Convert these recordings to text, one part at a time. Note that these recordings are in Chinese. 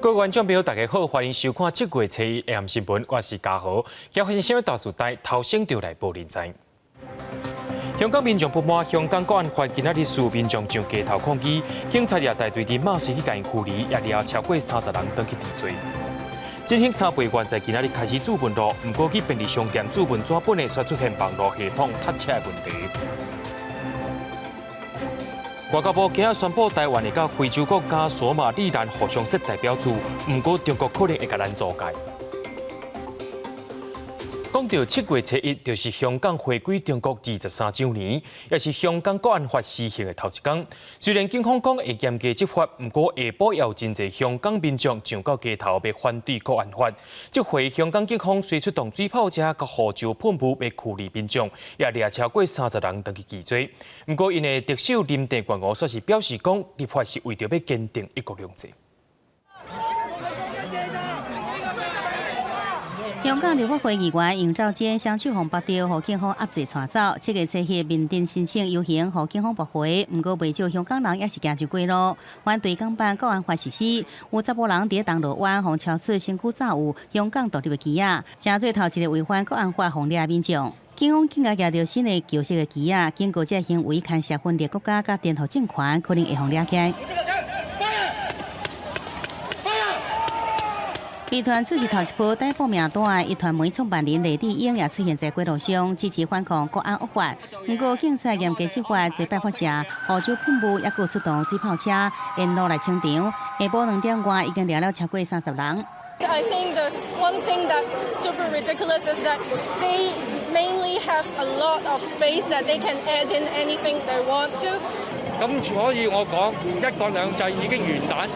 各位观众朋友，大家好，欢迎收看7月初1 AM 新闻，我是嘉豪。今分享大事台头先就来报人知。香港民众不满香港国安法今仔日数民众上街头抗议，警察也带队伫马水去间驱离，也了超过30人登去治罪。振兴3倍院在今仔日开始注文路，不过去便利商店注文纸本的却出现网络系统塞车的问题。外交部今日宣布，台湾会甲非洲国家索马里兰互相设代表处，不过中国可能会甲咱阻界。讲到7月初1，就是香港回归中国23周年，也是香港国安法施行的头一天。虽然警方讲会严格执法，不过下晡也有真侪香港民众上到街头要反对国安法。这回香港警方虽出动水炮车、甲号召喷雾要驱离民众，也掠超过30人登去治罪。不过，因的特首林郑月娥却是表示讲，立法是为着要坚定一国两制。香港立法会议员杨兆坚双手红白条，互警方压制带走。7月初1面顶申请游行，互警方驳回。不过，未少香港人也是行就过路，反对港版国安法实施。有10多人伫铜锣湾互敲出身躯早有香港独立的旗仔，正做头一个违反国安法红掠民众。警方更加举着新的旧色的旗仔，经过这行为牵涉分裂国家甲颠覆政权，可能会互掠起来。美团出席头一波逮捕名单，一团媒创办人李丽英也出现在街道上，支持反抗国安恶法。不过，警察严格执法，在百货社、号召喷雾，也佮出动水炮车沿路来清场。下晡2点外，已经掠了超过30人。I think the one thing that's super ridiculous is that they mainly have a lot of space that they can add in anything they want to. 咁所以我講一國兩制已經完蛋，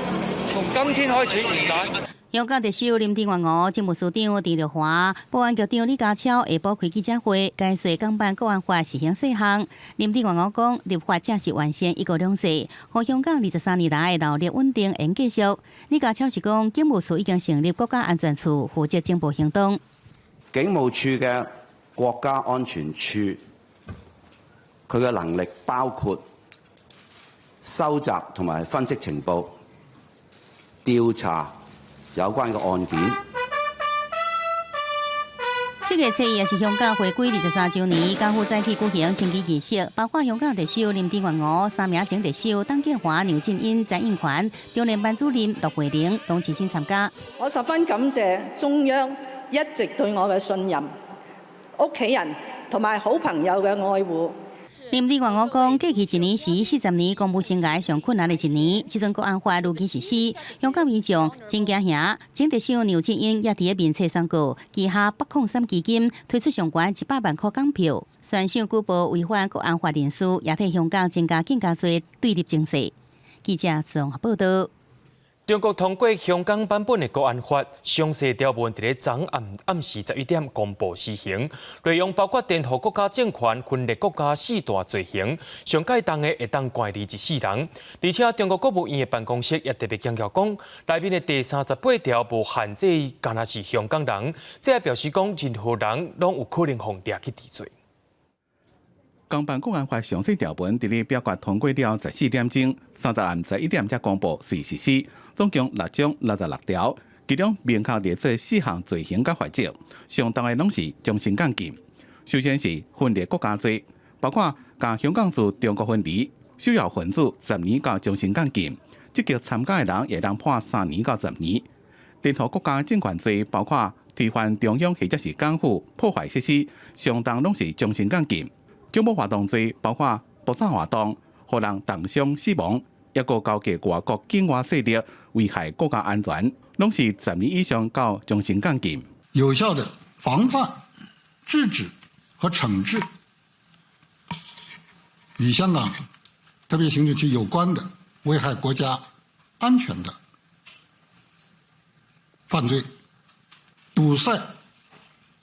從今天開始完蛋。香港特首林鄭月娥、政務司長鄭若驊、保安局長李家超下晡開記者會，解說港版國安法實行細項。林鄭月娥講，立法正是完善一國兩制，讓香港23年來勞力穩定應繼續。李家超是講，警務處已經成立國家安全處，負責警暴行動。警務處嘅國家安全處，佢嘅能力包括收集同埋分析情報、調查有關嘅案件。7月初1也是香港回歸23周年，港府早起舉行升旗儀式，包括香港特首林鄭月娥、3名前特首董建華、牛振英、鄭應權、中聯辦主任陸惠玲、董啟新參加。我十分感謝中央一直對我嘅信任、屋企人同埋好朋友嘅愛護。林鄭月娥講，過去一年是40年公務生涯上困難的一年，這陣國安法如期實施，香港民眾真驚嚇。前特首牛振英也佇個面冊上告，旗下803基金推出上懸100萬塊港票，選上舉報違反國安法人士，也替香港增加更加多對立情勢。記者綜合報道。中國通過香港版本的國安法，詳細條文在昨暗時11點公布施行，內容包括顛覆國家政權、分裂國家4大罪行，上屆重的會當關24人。而且中國國務院的辦公室也特別強調講，內面的第38條無限制干那是香港人，這也表示講任何人攏有可能互掠去治罪。港版國安法詳細條文，在表決通過了14點鐘，30暗11點才公布隨實施，總共6章66條，其中明確列出4項罪行甲罰則，相當的攏是終身監禁。首先是分裂國家罪，包括將香港自中國分離，首要分子10年到終身監禁，積極參加的人會當判3年到10年。顛覆國家政權罪，包括推翻中央或者是港府破壞設施，相當攏是終身監禁。恐怖活動罪包括爆炸活動、讓人重傷死亡，抑個勾結外國境外勢力危害國家安全，攏是10年以上到終身監禁。有效的防範、制止和懲治與香港特別行政區有關的危害國家安全的犯罪，堵塞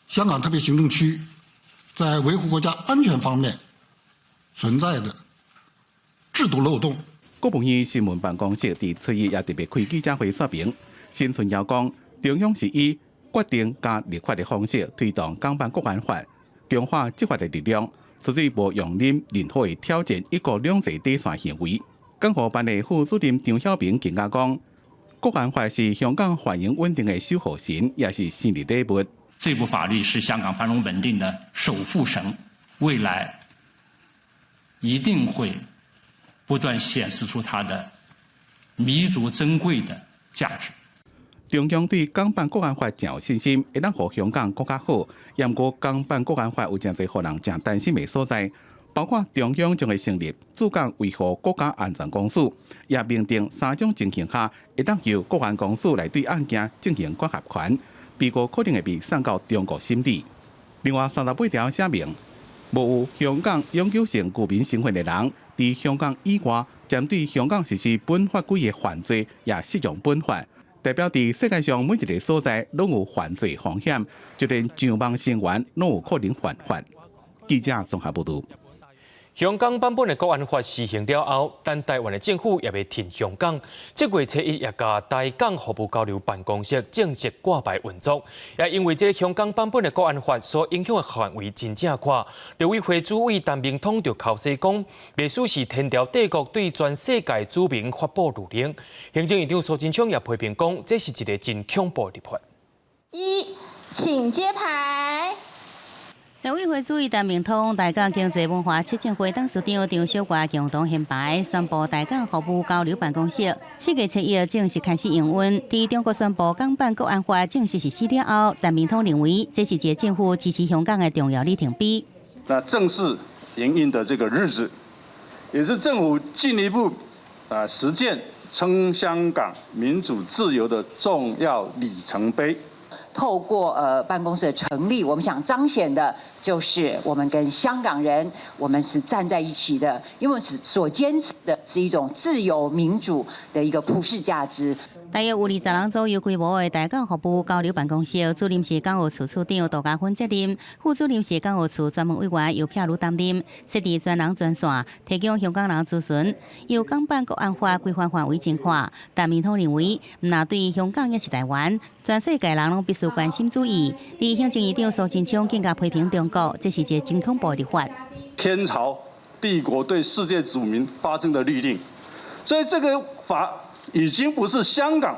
香港特別行政區在維護國家安全方面存在的制度漏洞。國務院新聞辦公室在7月也特別開記者會說明，新春要講中央是以決定加立法的方式推動港版國安法，強化執法的力量，絕對無容忍任何挑戰一國兩制底線行為。港澳辦的副主任張曉明更加講，国安法是香港繁荣稳定的守护神，也是胜利礼物。这部法律是香港繁荣稳定的守护神，未来一定会不断显示出它的弥足珍贵的价值。中央对港版国安法真有信心，会当互香港更加好。不过，港版国安法有真侪互人真担心的所在，包括中央将会成立驻港维护国家安全公署，也明定3种情形下会当由国安公署来对案件进行管辖权，被告可能会被送到中国审理。另外，38条写明，无有香港永久性居民身份的人，伫香港以外，针对香港实施本法规的犯罪，也适用本法。代表伫世界上每一个所在拢有犯罪风险，就连上网成员拢有可能犯法。记者综合报道。香港版本的国安法施行了后，但台湾的政府也未停香港。这月初一也甲台港服务交流办公室正式挂牌运作，也因为这个香港版本的国安法所影响的范围真正宽。陆委会主委陈明通就口说讲，历史是天朝帝国对全世界子民发布律令。行政院长苏贞昌也批评讲，这是一个真恐怖的立法。请揭牌。陆委会主委陈明通、台港经济文化促进会董事长张小华共同献牌，宣布台港服务交流办公室7月7日正式开始营运。伫中国宣布港版国安法正式实施了后，陈明通认为这是一个政府支持香港的重要里程碑。那正式营运的这个日子，也是政府进一步实践称香港民主自由的重要里程碑。透过办公室的成立，我们想彰显的就是我们跟香港人，我们是站在一起的，因为我们所坚持的是一种自由民主的一个普世价值。大约有20人左右规模的台港服务交流办公室，主任是港务处处长杜家芬责任，副主任是港务处专门委员由撇如担任，设置专人专线，提供香港人咨询。由港版国安法规范范围真宽，陈明通认为，唔那对香港也是台湾，全世界人拢必须关心注意。而行政院长苏贞昌更加批评中国，这是一个真恐怖的立法。天朝帝国对世界子民发生的律令，所以这个法已经不是香港，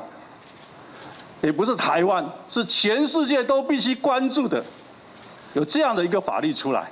也不是台湾，是全世界都必须关注的。有这样的一个法律出来，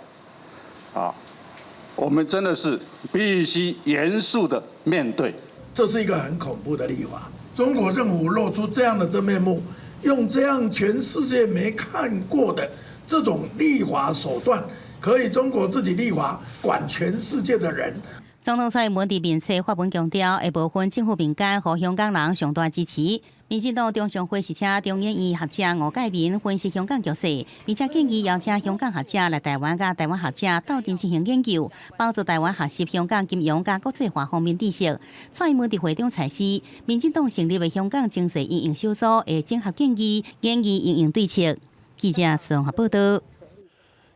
我们真的是必须严肃的面对。这是一个很恐怖的立法。中国政府露出这样的真面目，用这样全世界没看过的这种立法手段，可以中国自己立法管全世界的人。总统蔡英文伫面册发文强调，会部分政府民间和香港人上大支持。民进党中常会是请中研院学者吴介民分析香港局势，并且建议邀请香港学者来台湾，甲台湾学者斗阵进行研究，帮助台湾学习香港金融甲国际化方面知识。蔡英文伫会中采示，民进党成立的香港经济应用小组会整合建议应用对策。记者综合报道。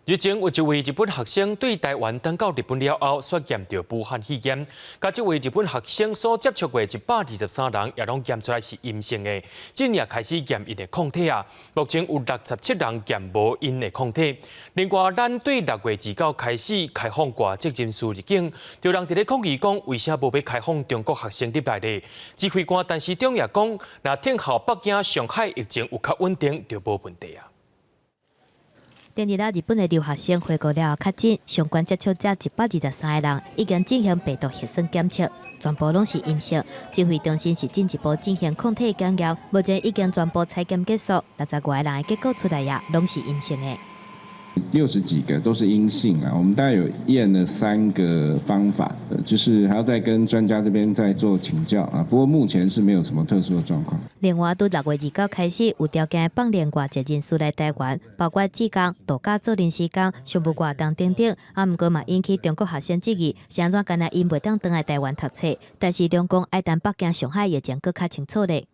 日前有一位日本学生对台湾登到日本了后，却验到武汉肺炎。甲这位日本学生所接触过123人，也拢验出来是阴性的。今也开始验因的抗体啊，目前有67人验无因的抗体。另外，咱对6月29开始开放外籍人士入境，有人伫咧抗议讲，为啥无要开放中国学生入来呢？指挥官陈时中也讲，若听候北京、上海疫情有较稳定，就无问题啊。第二日，日本的留学生回国了后确诊，相关接触者123个人已经进行病毒核酸检测，全部拢是阴性。指挥中心是进一步进行抗体检验，目前已经全部采检结束，60多个人的结果出来呀，拢是阴性的。60几个都是阴性啊，我们大概有验了3个方法，就是还要再跟专家这边再做请教啊。不过目前是没有什么特殊的状况。另外，从6月29开始，有条件放连外籍人士来台湾，包括志工、度假做临时工、商务活动等等。不过嘛引起中国学生质疑，是安怎干那因袂当回来台湾读册？但是中共爱等北京、上海疫情更较清楚嘞。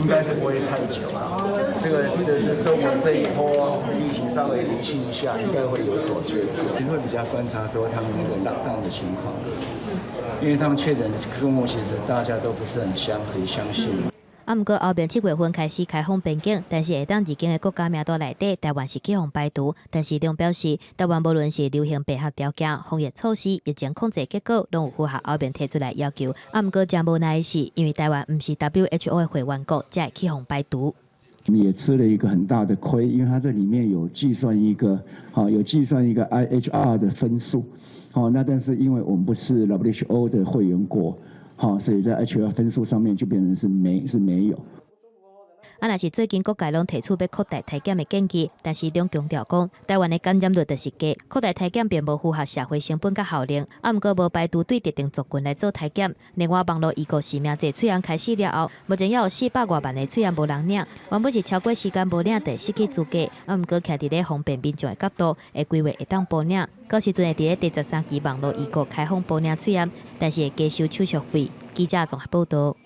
应该是不会太久啊。这个周末这一波疫情稍微理性一下，应该会有所觉知。其实会比较观察说他们那个lockdown的情况，因为他们确诊数目其实大家都不是很相信。毋过后面7月份开始开放边境，但是会当入境的国家名单内底，台湾是去互排除。但市长表示，台湾无论是流行病学条件、防疫措施、疫情控制结果，拢有符合后面提出来要求。毋过真无奈的是，因为台湾毋是 WHO 的会员国，才会去互排除。我们也吃了一个很大的亏，因为它这里面有计算一个IHR 的分数，那但是因为我们不是 WHO 的会员国，所以在 IHR 分数上面就变成是没有。若是最近各界拢提出要扩大体检的建议，但市长强调讲，台湾的感染率就是低，扩大体检并无符合社会成本甲效能。毋过无排除对特定族群来做体检。另外，网络医告实名制催阳开始了后，目前也有400多万的催阳无人领，原本是超过时间无领就失去资格。毋过徛伫咧方便民众的角度，会规划会当补领，到时阵会伫咧第13期网络医告开放补领催阳，但是会加收手续费。记者综合报道。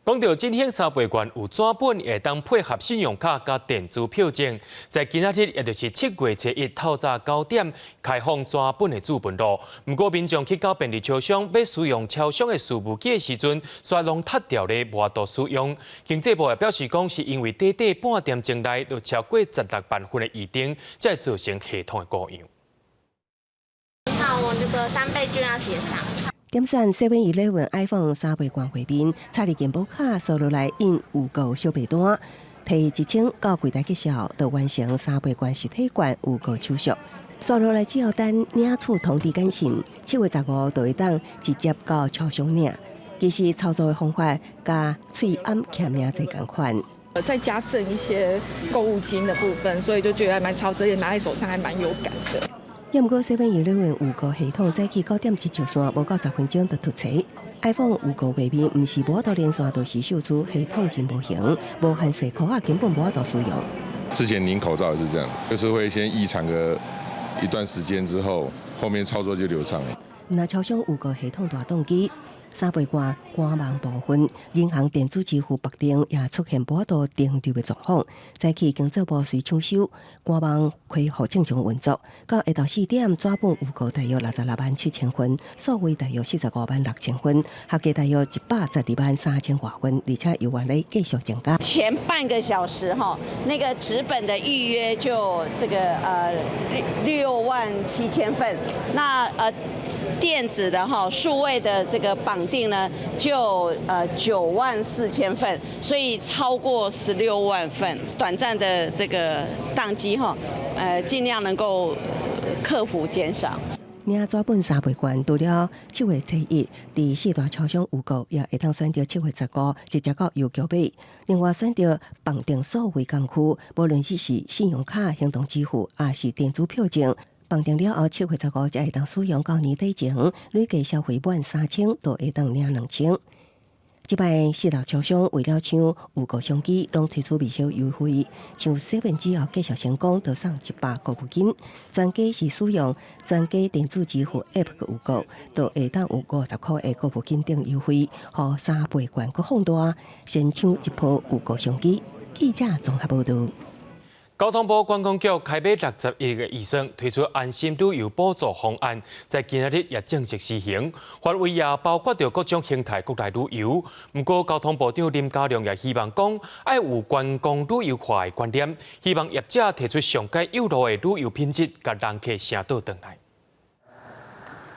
讲到振兴三倍券有纸本会当配合信用卡加电子票证，在今仔日也就是7月1透早9点开放纸本的资本路。不过民众去到便利超商要使用超商的数务机的时阵，却拢踢掉咧无度使用。经济部也表示讲，是因为短半点钟内就超过16万份的预订，才造成系统的故障。你好，我这个3倍券要结账。点选 7-11 iPhone 3倍券会面，插入健保卡，输入来印预购小白单，提1000到柜台结销，就完成3倍券实体券预购手续。输入来只要等领取通知简讯，7月15就会当直接到超商领。其实操作的方法加喙暗欠名侪共款。再加赠一些购物金的部分，所以就觉得还蛮操作，也拿在手上还蛮有感的。不过7-11预购系统早起9点一上线，无到10分钟就突齐。iPhone 预购画面唔是无到连线，就是秀出系统真无行，无限时扣啊根本无到使用。之前领口罩也是这样，就是会先异常个一段时间之后，后面操作就流畅了。那超商预购系统大动机。3倍券官网部分，银行电子支付绑定也出现无度停留的状况。早起经济部随抢修，官网恢复正常运作。到下昼4点，纸本预购大约667000份，数位大约456,000份，合计大约1123000多份，而且有原来继续增加。前半个小时那个纸本的预约就这个67000份，那电子的数位的这个绑定呢，就94000份，所以超过16万份。短暂的这个宕机尽量能够克服减少。领纸本3倍券，除了7月1伫4大超商预购，也会当选择7月15直接到邮局买。另外选择绑定数位工区，无论是信用卡、行动支付，也是电子票证。绑定了后，7月15才会当使用，到年底前累计消费满3000，就会当领2000。这摆4大超商为了抢预购商机，拢推出不少优惠。像7之后继续成功，就送100购物金。全家是使用全家电子支付 App 的预购，就会当有50块的购物金等优惠，和3倍券搁放大，先抢一波预购商机。记者综合报道。交通部观光局开卖61个预算，推出安心旅游补助方案，在今日也正式施行。范围也包括着各种形态国内旅游。不过，交通部长林佳龙也希望讲，要有观光旅游化的观念，希望业者提出上佳有路的旅游品质，甲人客城岛回来。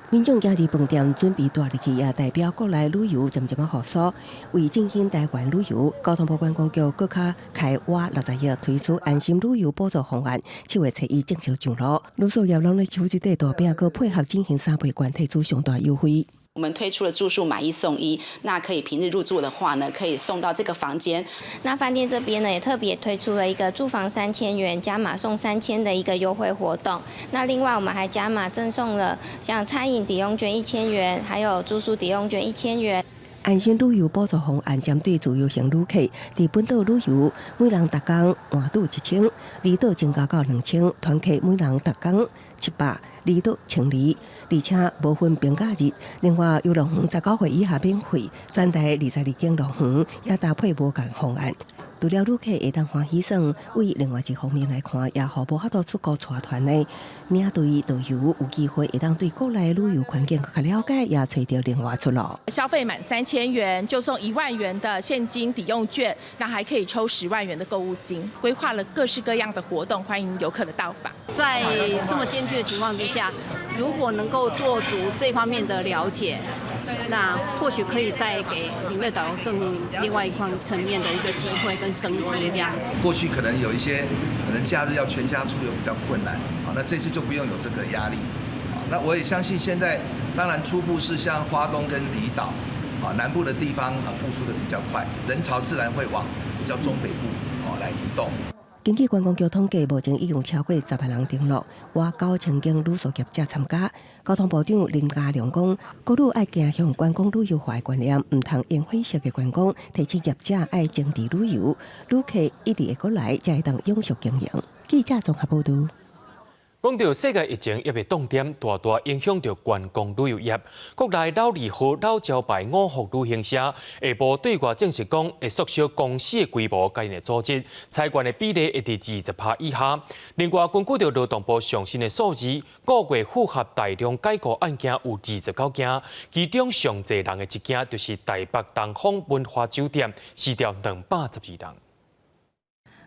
民众家己饭店准备大日去，也代表国内旅游渐渐复苏。为振兴台湾旅游，交通部观光局搁较开挖60亿推出安心旅游补助方案，7月1正式上路。旅宿业拢咧抽一块大饼，搁配合振兴3倍券推出上大优惠。我们推出了住宿买1送1，那可以平日入住的话呢，可以送到这个房间。那饭店这边呢，也特别推出了一个住房3000元加码送3000的一个优惠活动。那另外我们还加码赠送了像餐饮抵用券1000元，还有住宿抵用券1000元。安心旅游补助方案针对自由行旅客，伫本岛旅游，每人逐工换赌1000，离岛增加到2000，团客每人逐工700，离岛1200，而且无分平假日。另外，游乐园19岁以下免费，全台22间乐园也搭配无共方案。除了旅客会当欢喜耍，为另外一方面来看，也互无法度出国带团的领队导游有机会会当对国内旅游环境更加了解，也找到另外出路。消费满3000元就送1万元的现金抵用券，那还可以抽10万元的购物金。规划了各式各样的活动，欢迎游客的到访。在这么艰巨的情况之下，如果能够做足这方面的了解，那或许可以带给领队导游更另外一块层面的一个机会跟升级这样子。过去可能有一些假日要全家出游比较困难，那这次就不用有这个压力。那我也相信现在当然初步是像花东跟离岛南部的地方复苏的比较快，人潮自然会往比较中北部来移动。根据观光局统计，目前已经有超过10万人登录，约9000间旅宿业者参加。交通部长林佳龙讲，各旅爱走向观光旅游化的观念，唔通用费式的观光，提醒业者爱精致旅游，旅客一直会过来，才会当永续经营。记者综合报道。讲到世界疫情也被重点大大影响到观光旅游业，国内老字号老招牌五福旅行社下晡对外证实讲，会缩小公司的规模，今年组织裁员的比例会伫20%以下。另外，根据着劳动部上新的数字，5月符合大量解雇案件有29件，其中上济人的一件就是台北东方文华酒店，死掉212人。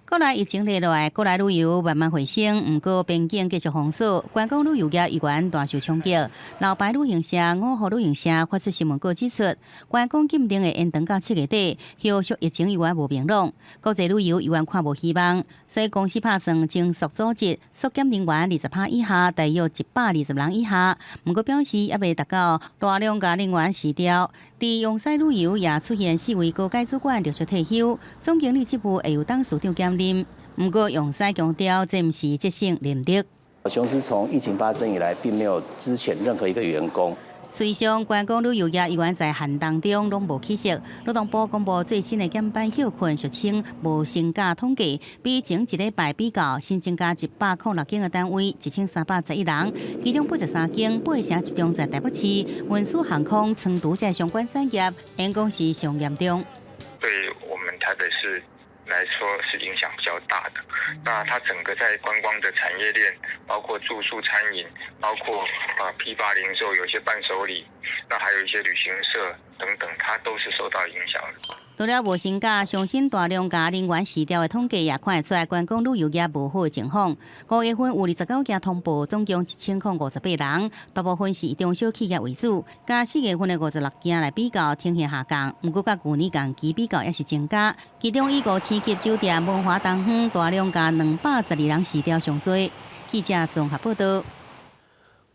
国内疫情落来，国内旅游慢慢回升，不过边境继续封锁，观光旅游业依然大受冲击。老牌旅行社五福旅行社发出新闻稿指出，观光禁令会延长到7月底，后续疫情依然无明朗，国际旅游依然看无希望。所以公司打算精缩组织，缩减人员20%以下，大约120人以下。不过表示也未达到大量甲人员辞掉。在阳西旅游也出现4位高阶主管陆续退休，总经理职务会由董事长兼任。不过阳西强调，这不是节省人力。雄狮从疫情发生以来，并没有资遣任何一个员工。随上观光旅游业依然在寒冬中拢无起色。劳动部公布最新的减班休困俗称无薪假统计，比前一礼拜比较新增加106间的单位，1311人，其中83间8成集中在台北市，运输航空、仓储这相关产业，因讲是上严重。对我们台北市来说是影响比较大的。那它整个在观光的产业链，包括住宿、餐饮，包括批发零售，有一些伴手礼，那还有一些旅行社等等，它都是受到影响的。除了无薪假、上新大量假人员辞掉的统计，也看得出来观光旅游业无好的情况。5月份有29件通报，总共1058人，大部分是以中小企业为主。甲4月份的56件来比较，呈现下降。不过，甲去年同期比较也是增加。其中以5星级酒店文华东方大量假212人辞掉上多。记者综合报道。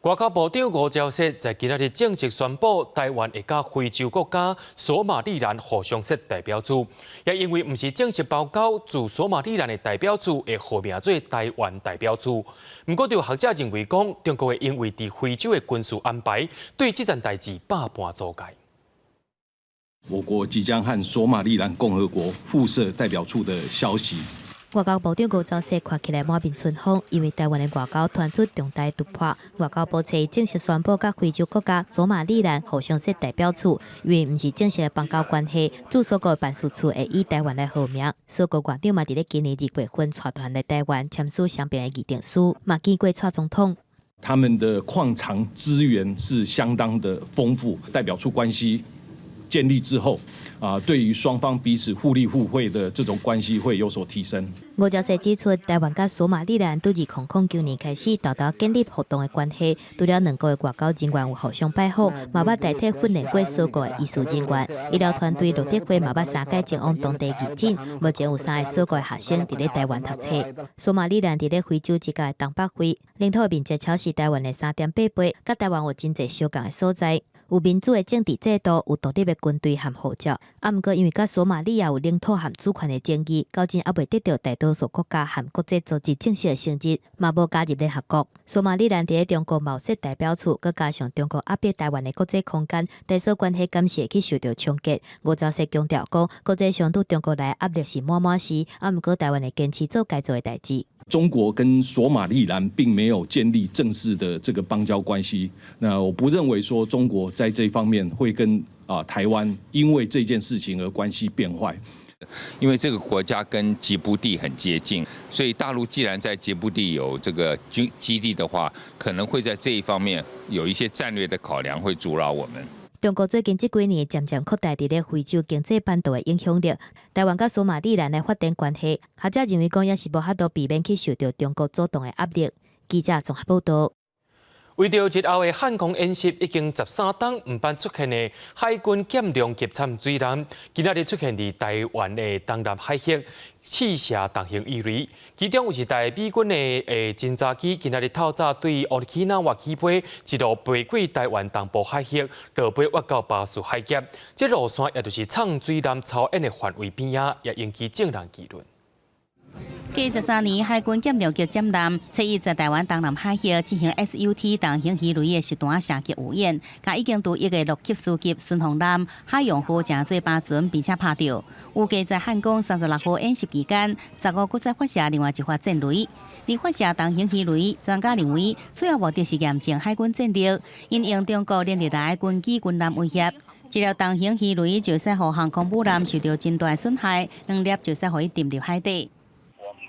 外交部长吴钊燮在今日正式宣布，台湾会甲非洲国家索马利兰互相设代表处，也因为不是正式报告，驻索马利兰的代表处会合名做台湾代表处。不过，有学者认为讲，中国会因为伫非洲的军事安排，对这件代志百般阻碍。我国即将和索马利兰共和国附设代表处的消息。外交部长吴钊燮看起来满面春风，因为台湾的外交传出重大突破。外交部才正式宣布，甲非洲国家索马利兰互相设代表处，因为不是正式的邦交关系，驻所国办事处会以台湾来号名。所国院长嘛，伫咧今年2月份带团来台湾签署双边的议定书，嘛见过蔡总统。他们的矿藏资源是相当的丰富，代表处关系建立之后，对于双方彼此互利互惠的这种关系会有所提升。吴钊燮指出，台湾甲索马利兰自2009年开始豆豆建立互动的关系，除了两国的外交人员有互相拜访，嘛捌代替训练过所国的医术人员。医疗团队陆德会嘛捌3届前往当地义诊，目前有3个所国的学生伫咧台湾读册。索马利兰伫咧非洲一角的东北非，领土面积超是台湾的3.8倍，甲台湾有真侪相共的所在。有民主的政治制度，有独立的军队和护照。不过因为甲索马利亚有领土和主权的争议，到今还未得到大多数国家和国际组织正式的承认，嘛无加入联合国。索马利兰伫咧中国贸设代表处，佮加上中国压迫台湾的国际空间，台索关系敢是会去受到冲击。吴钊燮强调讲，国际上对中国来压力是满满是，不过台湾会坚持做该做的代志。中国跟索马利兰并没有建立正式的这个邦交关系，那我不认为说中国在这方面会跟台湾因为这件事情而关系变坏。因为这个国家跟吉布地很接近，所以大陆既然在吉布地有这个基地的话，可能会在这一方面有一些战略的考量，会阻扰我们。中国最近这几年渐渐扩大伫咧非洲经济版图的影响力，台湾甲索马利兰的发展关系，学者认为讲也是无法度避免去受到中国主动的压力。记者综合报道。为着日后的汉光演习，已经13档唔班出现的海军舰量级参水艦，今仔日出现伫台湾的东南海域试射大型鱼雷，其中有一台美军的侦察机，今仔日透早对奥利基纳瓦起飞，一路飞过台湾东部海域，落尾挖到巴士海峡。这路线也就是唱水艦操演的范围边仔，也引起众人议论。继13年海军舰量级舰艦，测试在台湾东南海域进行 SUT 大型鱼雷的实弹射击有演，甲已经对一个6级4级巡航艦海洋护正做巴船，并且拍到。预计在汉光36号演习期间，15个再发射另外一发战雷。而发射大型鱼雷，专家认为主要目的是验证海军战力，因应中国连日来军机军艦威胁。一条大型鱼雷就使互航空母舰受到真大损害，2粒就使互伊沉入海底。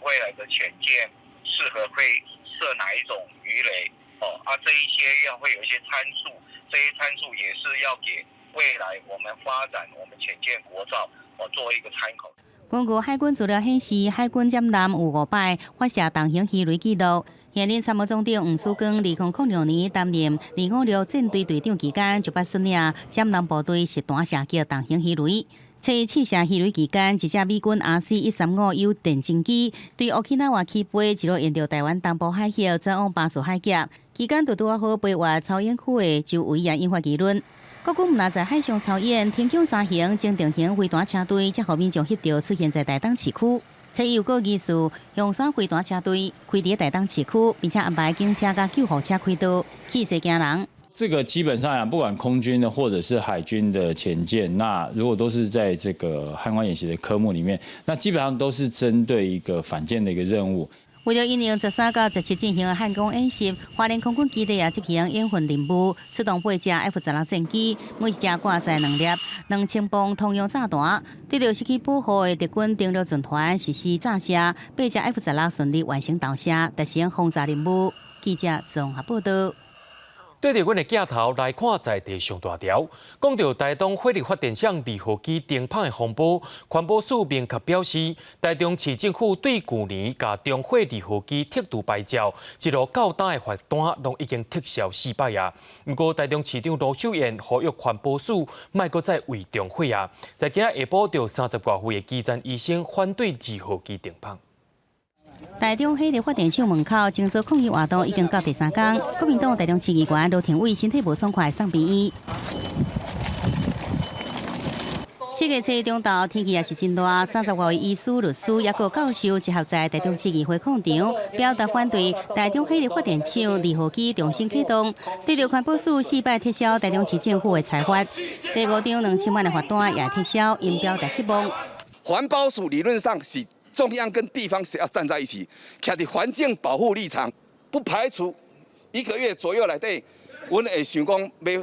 未来的潜舰适合会设哪一种鱼雷这一些会有一些参数，这些参数也是要给未来我们发展我们潜舰国造作为一个参考。根据海军资料显示，海军舰艦有5摆发射大型鱼雷记录。现任参谋总长吴曙光2006年担任256战队队长期间，就捌率领舰艦部队实弹射击大型鱼雷。试射鱼雷期间，一架美军 RC-135U 电侦机对奥基纳瓦起飞，一路沿着台湾东部海峡转往巴士海峡。期间拄好飞越操演区的周围，也引发议论。国军毋但在海上操演，天穹3型精定型飞弹车队，才互民众翕到出现在台东市区。又有技术用3飞弹车队开伫台东市区，并且安排警车甲救护车开道，气势惊人。这个基本上不管空军的或者是海军的潜舰，那如果都是在这个汉光演习的科目里面，那基本上都是针对一个反舰的一个任务。为了因应13到17进行的汉光演习，花莲空军基地也执行演训任务，出动8架 F-16战机，每一架挂载2粒2000磅通用炸弹，对着失去保护的敌军登陆军团实施炸射，8架 F-16顺利完成投射，达成轰炸任务。记者综合报道。对着阮的镜头来看在地上大条，讲到台东火力发电厂2号机停放的风波，环保署明确表示，台中市政府对去年甲中火2号机剔除牌照，一路到单的罚单拢已经撤销4摆啊。不过台中市长罗秀燕呼吁环保署莫阁再为中火啊。在今日下晡，就30多岁的基层医生反对2号机停放。台中火力发电厂门口经做抗议活动已经到第3天，国民党台中市议员罗廷伟身体无爽快送病院。7月7日中昼，天气也是真热，30多位医师、律师也个教授集合在台中市议会广场，表达反对台中火力发电厂2号机重新启动。对着环保署4摆撤销台中市政府的裁罚，第5张2000万的罚单也撤销，因表达失望。环保署理论上是中央跟地方是要站在一起，站在环境保护立场，不排除1个月左右内底，阮会想讲要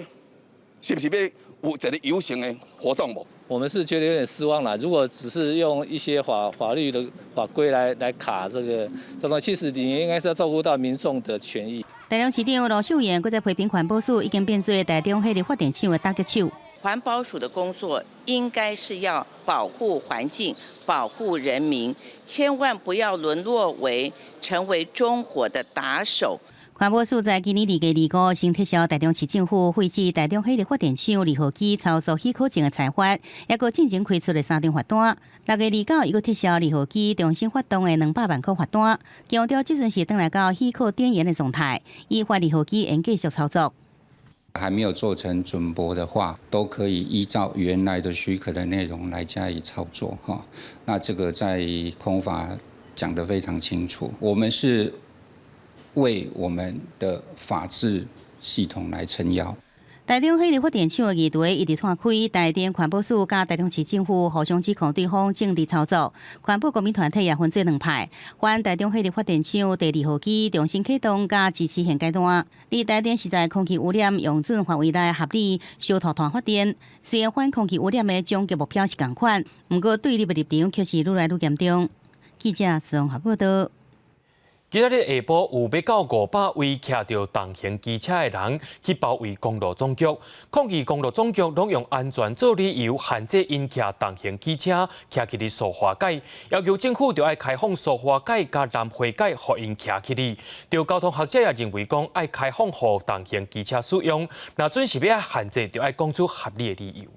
是不是要有一个游行的活动无？我们是觉得有点失望了。如果只是用一些法律的法规来卡这个东西，其实你应该是要照顾到民众的权益。台中市长罗秀燕，佮在批评环保署已经变做台中火力发电厂的打击手。环保署的工作应该是要保护环境、保护人民，千万不要沦落为成为中火的打手。环保署在今年2月2号先撤销台中市政府废止台中火力发电厂2号机操作许可证的裁罚，也个进前开出的3张罚单。6月29日，又撤销2号机重新发动的200万块罚单，强调这阵是转来到许可点燃的状态，依法2号机仍继续操作。还没有做成准驳的话，都可以依照原来的许可的内容来加以操作哈。那这个在空法讲得非常清楚，我们是为我们的法治系统来撑腰。台中火力发电厂的议题一直摊开，台电环保署甲台中市政府互相指控对方政治操作。环保国民团体也分做两派，反台中火力发电厂第2号机重新启动甲支持现阶段，离台电实在空气污染用准范围内合理小套团发电。虽然反空气污染的终极目标是同款，不过对立的立场却是愈来愈严重。记者施荣华报道。今日下晡有要到500位骑着重型机车的人去包围公路总局，抗议公路总局拢用安全做理由，限制因骑重型机车骑去哩塑化界，要求政府就要开放塑化界加南回界，互因骑去哩。就交通学者也认为讲，要开放互重型机车使用，若准是要限制，就要讲出合理的理由。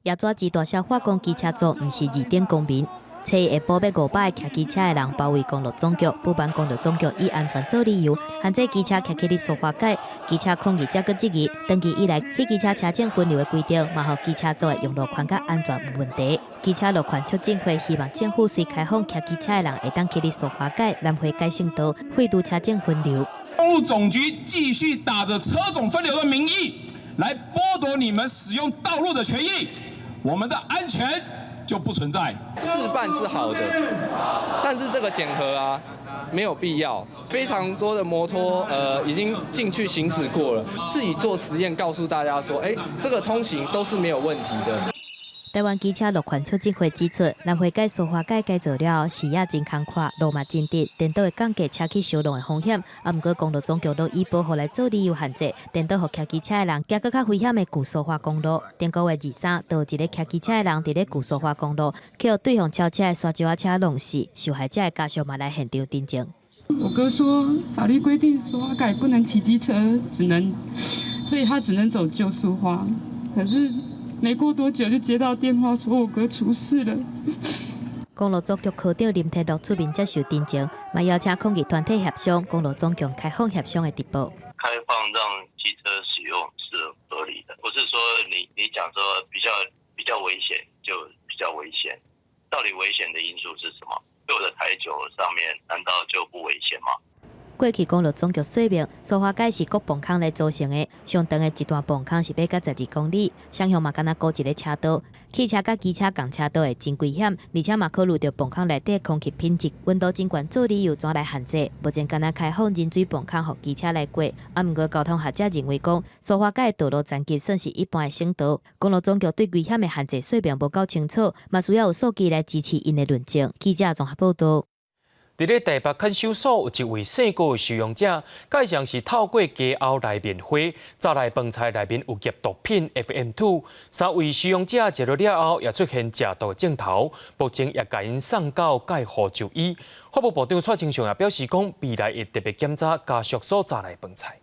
也抓指大小化工机车族毋是二等公民。初一下晡要500骑机车的人包围公路总局，不办公路总局以安全做理由，限制机车骑去哩塑化界。机车抗议则搁质疑，长期以来去机车车种分流的规定，嘛互机车族的用路权甲安全有问题。机车路权促进会希望政府随开放骑机车的人会当去哩塑化界、南回界省道废除车种分流。公路总局继续打着车种分流的名义，来剥夺你们使用道路的权益，我们的安全就不存在。示范是好的，但是这个检核啊没有必要。非常多的摩托已经进去行驶过了，自己做实验告诉大家说，这个通行都是没有问题的。台湾机车路权促进会指出，南回界塑化界改造了，视野真空阔，路嘛真直，电动会降低车去烧弄的风险。啊，毋过公路总局都以保护来做理由限制，电动互骑机车的人行更较危险的旧塑化公路。顶个月23，就有一个骑机车的人伫咧旧塑化公路，去互对向超车的沙石车弄死，受害者的家属嘛来现场တင်證。我哥说，法律规定塑化界不能骑机车，所以他只能走旧塑化。可是没过多久就接到电话说我哥出事了。公路总局科长林泰禄出面接受တင်證，嘛邀請抗議團體協商，公路總局開放協商的地步。開放讓機車使用是合理的，不是說你講說比較危險就比較危險，到底危險的因素是什麼？舊的台九上面難道就不危險嗎？過去公路總局說明，塑化界是各磅空來組成的，上長的一段磅空是8到12公里，雙向嘛敢若高一個車道，汽車甲機車共車道會真危險，而且嘛考慮到磅空內底空氣品質、溫度真懸做理由怎來限制，目前敢若開放人水磅空，互機車來過。啊，毋過交通學者認為講，塑化界道路層級算是一般的省道，公路總局對危險的限制說明無夠清楚，嘛需要有數據來支持因的論證。記者綜合報道。伫咧台北看守所有一位姓高的收容者，介上是透過家後內面花，找來飯菜內面有夾毒品 FM2。3位收容者接落了後，也出現食毒症頭，目前也甲因送到介護就醫。法務部長蔡清祥也表示講，未來會特別檢查家屬所找來飯菜。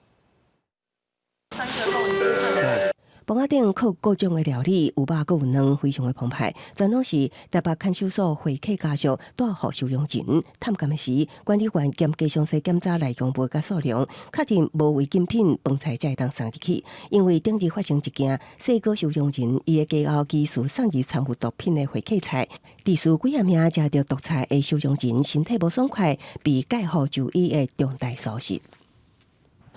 飯仔頂靠各種的料理，有肉閣有卵，非常的澎湃。全攏是台北看守所回客家屬帶予收容人探監的時，管理員兼加詳細檢查內容物甲數量，確定無違禁品，飯菜才會當送入去。因為頂日發生一件細個收容人伊的家後疑似送入摻有毒品的回客菜，第數幾名食到毒菜的收容人身體無爽快，被介護就醫的重大疏失。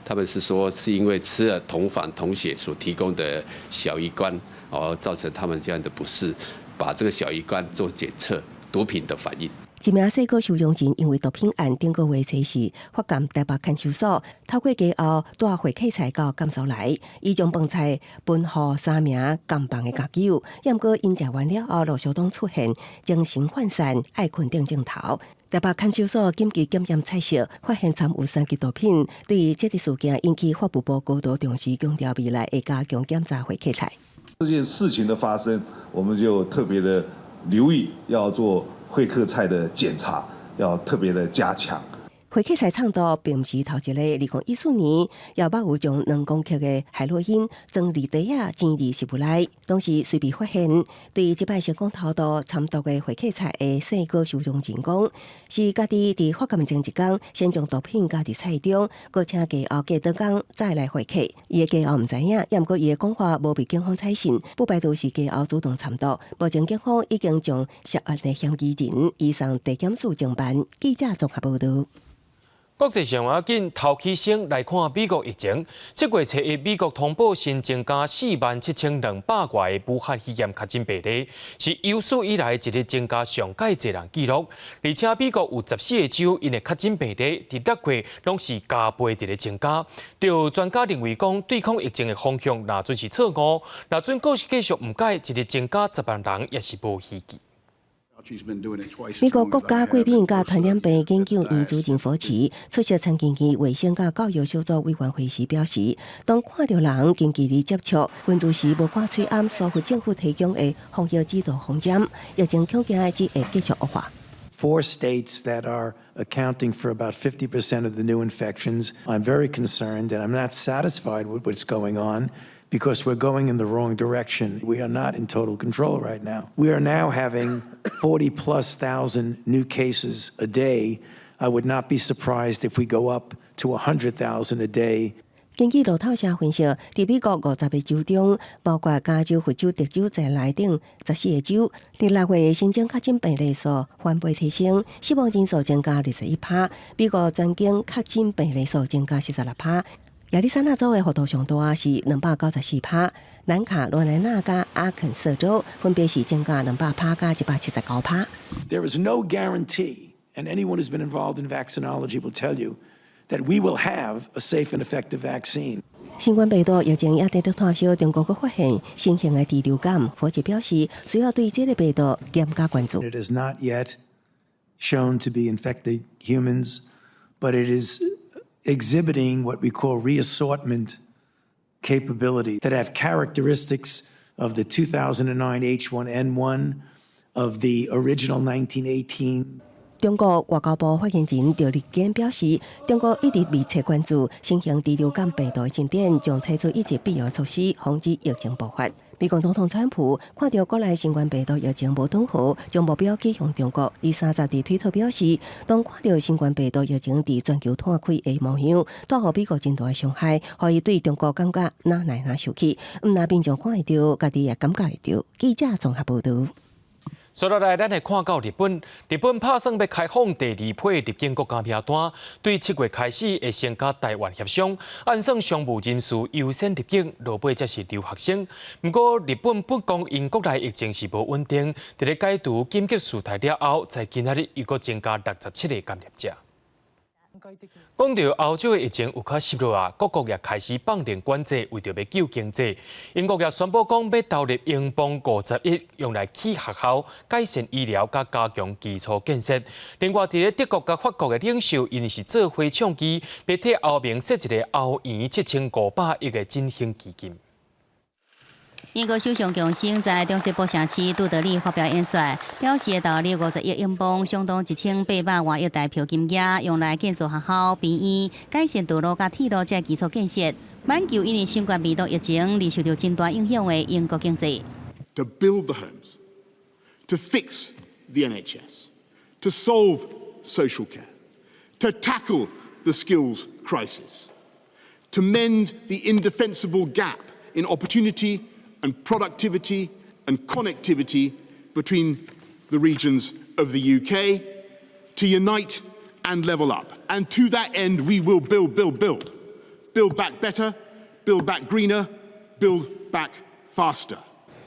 他们是说，是因为吃了同房同血所提供的小鱼干，造成他们这样的不适，把这个小鱼干做检测，毒品的反应。一名細個收容人因為毒品案，頂個月初時發監台北看守所，透過家後帶回客菜到監所來，伊將飯菜分予3名監房的家友，毋過因食完了後，陸續都出現精神渙散、愛困等症頭。台北看守所緊急檢驗菜色，發現摻有3級毒品。對於這個事件引起法務部高度重視，強調未來會加強檢查回客菜。這件事情的發生，我們就特別的留意，要做會客菜的檢查，要特別的加強。回客菜倡導並唔是頭一個，2014年姚百有將2公克的海洛因裝入袋仔潛入食物內，當時雖被發現。對於這擺成功偷渡參毒的回客菜的細個收容人講，是家己佇發監前一天先將毒品加佇菜中，閣請家後隔倒工再來回客。伊的家後唔知影，也毋過伊的講法無被警方採信，不排除是家後主動參毒。目前警方已經將涉案的嫌疑人移送地檢署偵辦。記者綜合報道。国际上要紧，头起先来看美国疫情。7月初1，美国通报新增加47200多的武汉肺炎确诊病例，是有史以来一日增加上界侪人记录。而且美国有14个州因的确诊病例伫6月拢是加倍伫咧增加。就专家认为讲，对抗疫情的方向若准是错误，若准继续唔改，一日增加10万人也是无希冀。美国国家过敏甲传染病研究研究员福奇出席参议院卫生甲教育小组委员会时表示，当看到人近距离接触，分住时无挂嘴暗疏忽政府提供的防疫指导风险，疫情恐惊只会继续恶化。4 states that are accounting for about 50% of the new infections. I'm very concerned, and I'm not satisfied with what's going on, because we're going in the wrong direction. We are not in total control right now. We are now having 40,000+ new cases a day. I would not be surprised if we go up to 100,000 a day. 根据路透社分析，在美国50个州中，包括加州、佛州、德州在内等14个州，在6月新增确诊病例数翻倍提升，死亡人数增加21%，美国全境确诊病例数增加46%。亚利桑那州的幅度上大是294%，南卡罗来纳加阿肯色州分别是增加200%加179%。There is no guarantee, and anyone who's been involved in vaccinology will tell you, that we will have a safe and effective vaccine. 新冠病毒疫情也得到探烧，中国发现新型的禽流感，福奇表示需要对这个病毒严加关注。It is not yet shown to be infected humans, but it is exhibiting what we call reassortment capability that have characteristics of the 2009 H1N1, of the original 1918. 中国外交部发言人赵立坚表示，中国一直密切关注新型禽流感病毒的进展，将采取一切必要措施防止疫情爆发。美国总统川普看到国内新冠病毒疫情无缓和，将目标指向中国。伊30日推特表示，当看到新冠病毒疫情伫全球摊开的模样，带予美国真大的伤害，可以对中国感觉哪来哪受气。那民众看会到，家己也感觉会到。记者综合报道。接落来，咱来看到日本。日本打算要开放第2批入境国家名单，对7月开始会先甲台湾协商，按算商务人士优先入境，落尾则是留学生。不过，日本不讲因国内疫情是无稳定，伫咧解除紧急事态了后，在今仔日又搁增加67个感染者。讲到欧洲的疫情有较失落啊，各国也开始放零管制，为着要救经济。英国也宣布讲要投入英镑50亿，用来起学校、改善医疗、甲加强基础建设。另外，伫咧德国甲法国的领袖，因是做伙倡议，要替欧盟设一个欧元7500亿的振兴基金。英国首相强生在中西部城市杜德里发表演说，表示投入50亿英镑，相当1800万亿台票金额，用来建设学校、医院、改善道路甲铁路这基础建设，挽救因为新冠病毒疫情而受到真大影响的英国经济。To build the homes, to fix the NHS, to solve social care, to tackle the skills crisis, to mend the indefensible gap in opportunity and productivity and connectivity between the regions of the UK, to unite and level up. And to that end, we will build. Build back better, build back greener, build back faster.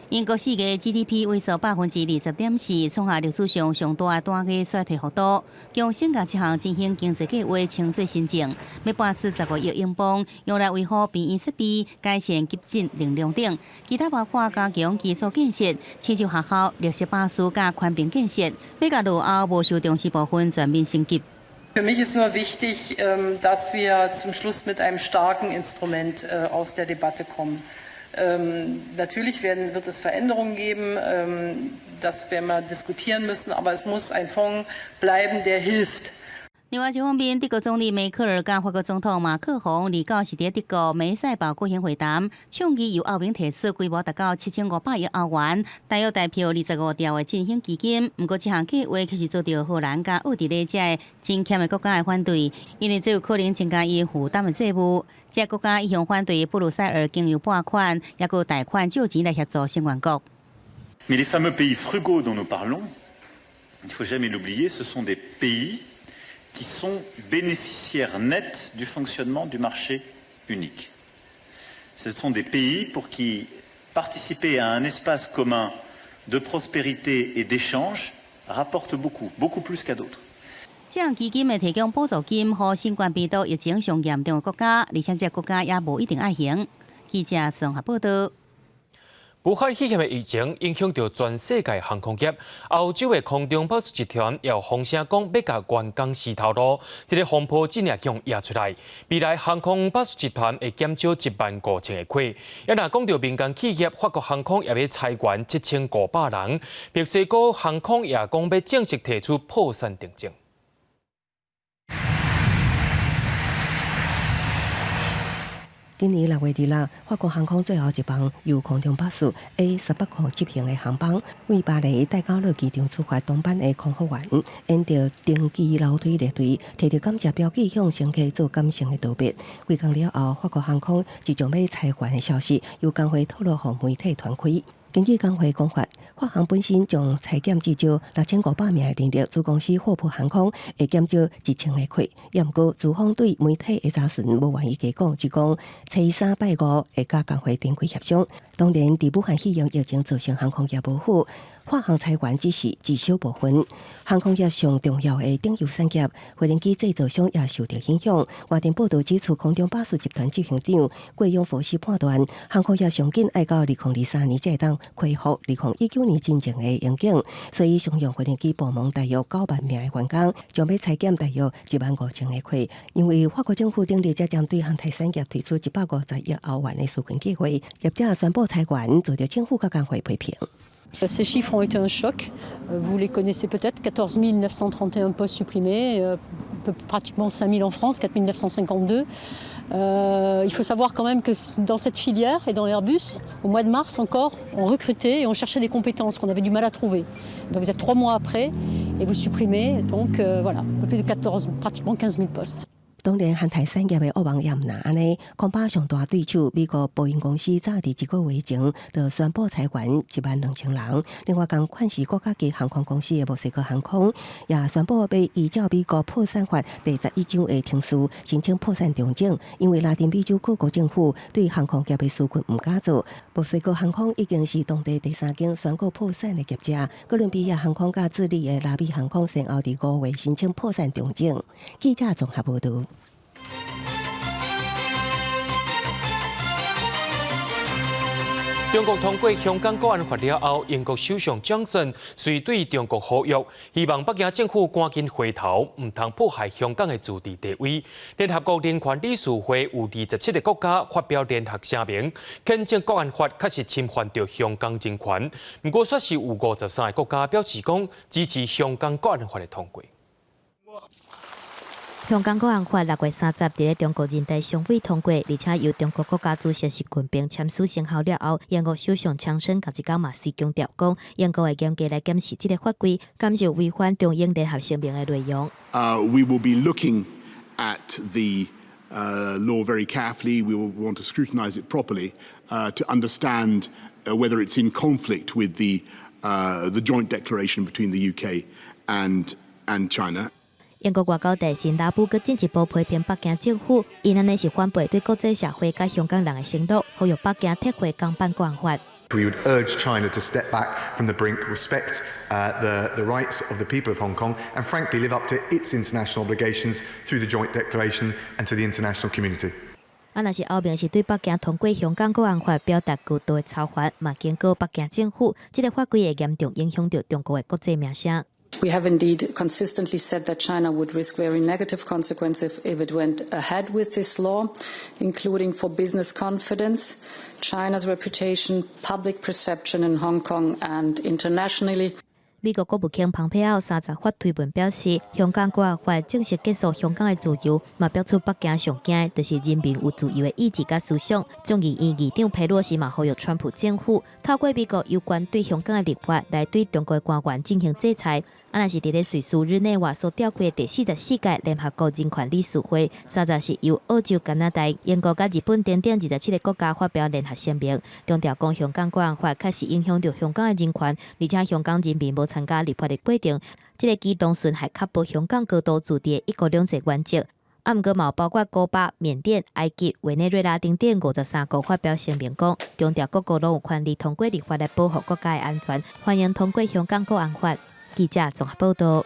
英国4月 GDP 萎缩20.4%，创下历史上上大单月衰退幅度。强生甲这项振兴经济计划称作新政，要拨45亿英镑，用来维护病院设备、改善急诊能量等。其他包括加强基础建设、亲像学校、绿色巴士甲宽频建设，要甲落后无受重视部分全面升级。Für mich ist nur wichtig, dass wir zum Schluss mit einem starken Instrument aus der Debatte kommen. Natürlich wird es Veränderungen geben, das werden wir diskutieren müssen, aber es muss ein Fonds bleiben, der hilft. 另外一方面，德国总理梅克尔甲法国总统马克宏离到是伫德国梅塞堡举行会谈，倡议由欧盟提出规模达到7500亿欧元，大约代表25条的振兴基金。不过，这项计划却是遭到荷兰甲奥地利这些真欠的国家的反对，因为这有可能增加伊负担的债务。这国家一向反对布鲁塞尔经由拨款，也有贷款借钱来协助成员国。Mais les fameux pays frugaux dont nous parlons, il ne faut jamais l'oublier, ce sont des pays qui sont bénéficiaires nets du fonctionnement du marché unique. Ce sont des pays pour qui participer à un espace commun de prospérité et d'échange rapporte beaucoup, beaucoup plus qu'à d'autres. 这项基金会提供补助金，予新冠病毒疫情上严重的国家，而且这国家也无一定爱行。记者综合报道。武汉肺炎的疫情影响到全世界航空业，欧洲的空中巴士集团又风声讲要甲员工洗头路，这个风波真也强压出来。未来航空巴士集团会减少15000个亏。也若讲到民间企业，法国航空也要裁员7500人，墨西哥航空也讲要正式提出破产定证。今年6月26日，法国航空最后一班由空中巴士 A18 号执行的航班，为巴黎戴高乐机场出发同班的空服员，沿着登机楼梯列队，摕着感谢标记向乘客做感性的道别。几天了后，法国航空即将要裁员的消息，由工会透露予媒体传开。根据工会讲法，法航本身将裁减至少6500名的人力，子公司霍普航空会减少1000个亏。也毋过，资方对媒体的查询无愿意加讲，只讲初3拜5会甲工会展开协商。当然，伫武汉肺炎疫情造成航空业无好，法航裁员只是至少部分。航空业上重要的顶游产业，飞行机制造商也受到影响。外电报道指出，空中巴士集团执行长郭永福士判断，航空业上紧爱到2023年才会当恢复2019年真正的盈景，所以商用飞行机部门大约9万名的员工将要裁减大约15000个亏。因为法国政府顶日才针对航太产业提出150亿欧元的纾困计划，业者宣布裁员，遭到政府甲工会批评。Ces chiffres ont été un choc. Vous les connaissez peut-être, 14 931 postes supprimés, pratiquement 5 000 en France, 4 952. Il faut savoir quand même que dans cette filière et dans Airbus, au mois de mars encore, on recrutait et on cherchait des compétences qu'on avait du mal à trouver. Vous êtes 3 mois après et vous supprimez, donc voilà, un peu plus de 14, pratiquement 15 000 postes. 当然，航太产业的恶望也毋难安尼，恐怕上大对手美国波音公司早伫1个月前就宣布裁员12000人。另外，同款是国家级航空公司的墨西哥航空，也宣布要依照美国破产法第11章的程序申请破产重整，因为拉丁美洲各国政府对航空业的纾困毋敢做。墨西哥航空已经是当地第3间宣告破产的业者，哥伦比亚航空甲智利的拉比航空先后伫5月申请破产重整。记者综合报道。中国通过香港国安法了后，英国首相强森遂对中国呼吁，希望北京政府赶紧回头，唔通破坏香港的自治地位。联合国人权理事会有27个国家发表联合声明，谴责国安法确实侵犯到香港人权。不过，却是有53个国家表示讲支持香港国安法的通过。香港国安法6月30日伫中国人大常委通过，而且由中国国家主席习近平签署生效了后，英国首相强生甲一天嘛遂强调讲，英国会严格来检视这个法规，敢有违反中英联合声明的内容。We will be looking at the law very carefully. We will want to scrutinise it properly to understand whether it's in conflict with the joint declaration between the UK and China. 英国外交大臣拉布阁进一步批评北京政府，因安尼是反背对国际社会甲香港人的承诺，呼吁北京撤回港版国安法。We would urge China to step back from the brink, respect the rights of the people of Hong Kong, and frankly live up to its international obligations through the joint declaration and to the international community. 若是后面是对北京通过香港国安法表达巨大的操烦，嘛警告北京政府，这个法规会严重影响到中国的国际名声。We have indeed consistently said that China would risk very negative consequences if it went ahead with this law, including for business confidence, China's reputation, public perception in Hong Kong and internationally. 美国国务卿蓬佩奥30发推文表示，香港国安法正式结束香港的自由，嘛表出北京上惊的就是人民有自由的意志甲思想。众议院议长佩洛西嘛呼吁川普政府透过美国有关对香港的立法来对中国官员进行制裁。若是伫咧瑞士日内瓦所召开的第44届联合国人权理事会，30是由澳洲、加拿大、英国甲日本等等27个国家发表联合声明，强调讲香港国安法确实影响到香港的人权，而且香港人民无参加立法的过程，这个举动损害确保香港高度自治的一国两制原则。毋过嘛，包括古巴、缅甸、埃及、委内瑞拉等等53国发表声明讲，强调各国拢有权利通过立法来保护国家的安全，欢迎通过香港国安法。记者综合报道。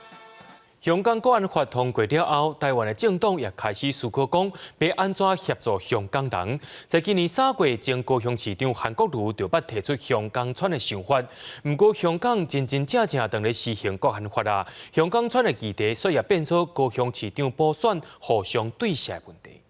香港国安法通过了后，台湾的政党也开始思考讲，要安怎协助香港人。在今年3月，前高雄市长韩国瑜就捌提出香港村的想法。不过，香港真正当咧实行国安法啊，香港村的议题却也变作高雄市长补选互相对射的问题。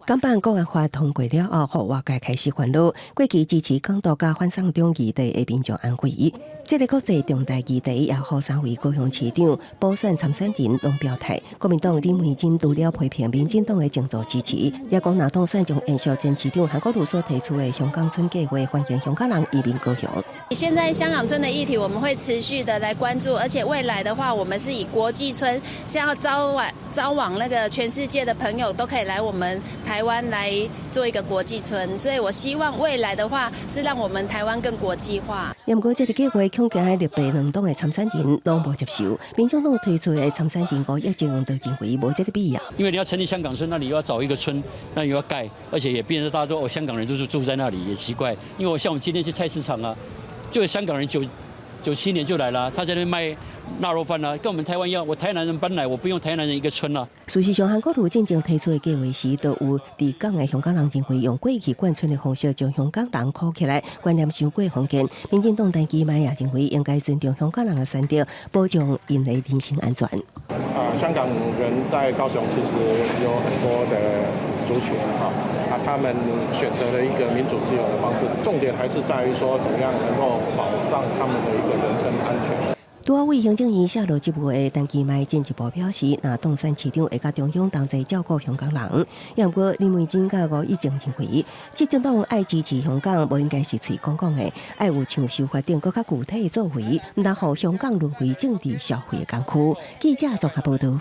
港版国安法通过了后，互外界开始烦恼，过去支持港独甲反送中议题的民众安危。这个国际重大议题也互3位高雄市长补选参选人拢表态，国民党林慧珍除了批评民进党的静坐支持，也讲若当选将延续前市长韩国瑜所提出的香港村计划，欢迎香港人移民高雄。现在香港村的议题，我们会持续的来关注，而且未来的话，我们是以国际村，是要招往那个全世界的朋友都可以来我们台湾来做一个国际村，所以我希望未来的话是让我们台湾更国际化。不过，这个计划恐惊立白两党的参选人拢无接受，民众党推出的参选人5亿就认为无这个必要。因为你要成立香港村，那你又要找一个村，那你又要盖，而且也变成大家都香港人就是住在那里，也奇怪。因为像我今天去菜市场啊，就有香港人97年就来了，他在那边卖腊肉饭啊，跟我们台湾一样。我台南人搬来，我不用台南人一个村啊。事实上，韩国瑜真正提出的计划时，都有伫港的香港人认为用过去贯穿的方式，将香港人箍起来，观念伤过封建。民进党单机嘛也认为应该尊重香港人的选择，保障因的人身安全。香港人在高雄其实有很多的族群他们选择了一个民主自由的方式，重点还是在于说怎么样能够保障他们的一个人身安全。多位行政院下落职务的陈其迈进一步表示，若当选市长会甲中央同齐照顾香港人。不过林慧珍甲吴以正认为，执政党爱支持香港，无应该是嘴讲讲的，爱有像修法定更较具体的作为，唔通互香港沦为政治社会的工区。记者综合报道。